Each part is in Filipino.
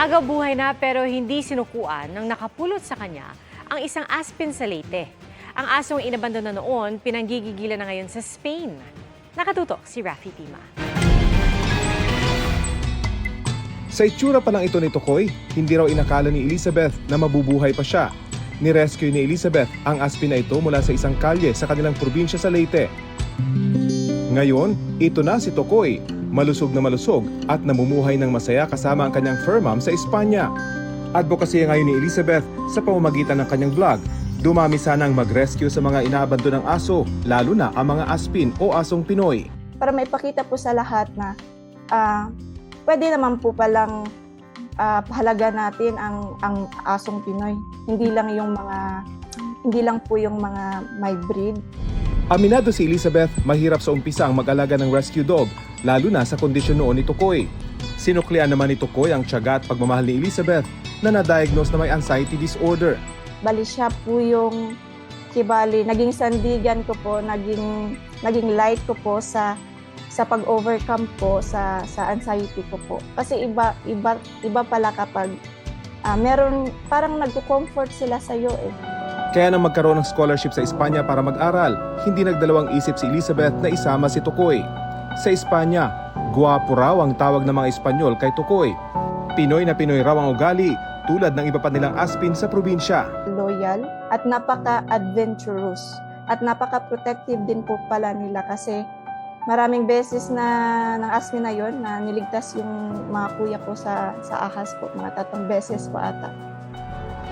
Agaw buhay na pero hindi sinukuan ng nakapulot sa kanya ang isang aspin sa Leyte. Ang asong inabandona noon, pinanggigigilan na ngayon sa Spain. Nakatutok si Rafi Tima. Sa itsura pa lang ito ni Tokoy, hindi raw inakala ni Elizabeth na mabubuhay pa siya. Nirescue ni Elizabeth ang aspin na ito mula sa isang kalye sa kanilang probinsya sa Leyte. Ngayon, ito na si Tokoy, malusog na malusog at namumuhay ng masaya kasama ang kanyang fur mom sa Espanya. Advocacy ngayon ni Elizabeth sa pamamagitan ng kanyang vlog. Dumami sanang mag-rescue sa mga inaabandonang aso, lalo na ang mga aspin o asong Pinoy. Para maipakita po sa lahat na pwede naman po palang pahalaga natin ang asong Pinoy. Hindi lang po yung mga may breed. Aminado si Elizabeth, mahirap sa umpisa ang mag-alaga ng rescue dog, lalo na sa kondisyon noon ni Tokoy. Sinuklian naman ni Tokoy ang tiyaga at pagmamahal ni Elizabeth na na-diagnose na may anxiety disorder. Bali siya po yung naging sandigan ko po, naging light ko po sa pag-overcome po sa anxiety ko po. Kasi iba pala kapag meron parang nagko-comfort sila sa iyo eh. Kaya nang magkaroon ng scholarship sa Espanya para mag-aral, hindi nagdalawang isip si Elizabeth na isama si Tokoy. Sa Espanya, guwapo raw ang tawag ng mga Espanyol kay Tokoy. Pinoy na Pinoy raw ang ugali, tulad ng iba pa nilang aspin sa probinsya. Loyal at napaka-adventurous at napaka-protective din po pala nila kasi maraming beses na ng aspin na yon na niligtas yung mga kuya ko sa ahas po, mga 3 beses po ata.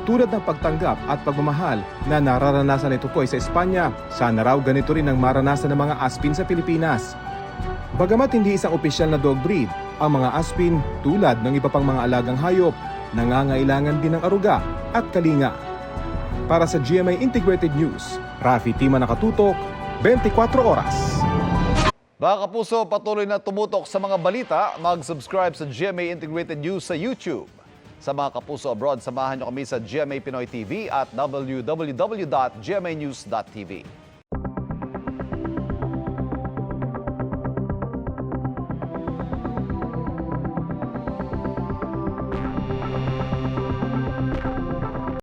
Tulad ng pagtanggap at pagmamahal na nararanasan ni Tokoy sa Espanya, sana raw ganito rin ang maranasan ng mga aspin sa Pilipinas. Bagamat hindi isang opisyal na dog breed, ang mga aspin tulad ng iba pang mga alagang hayop, nangangailangan din ng aruga at kalinga. Para sa GMA Integrated News, Rafi Tima, nakatutok, 24 oras. Mga kapuso, patuloy na tumutok sa mga balita. Mag-subscribe sa GMA Integrated News sa YouTube. Sa mga kapuso abroad, samahan niyo kami sa GMA Pinoy TV at www.gmanews.tv.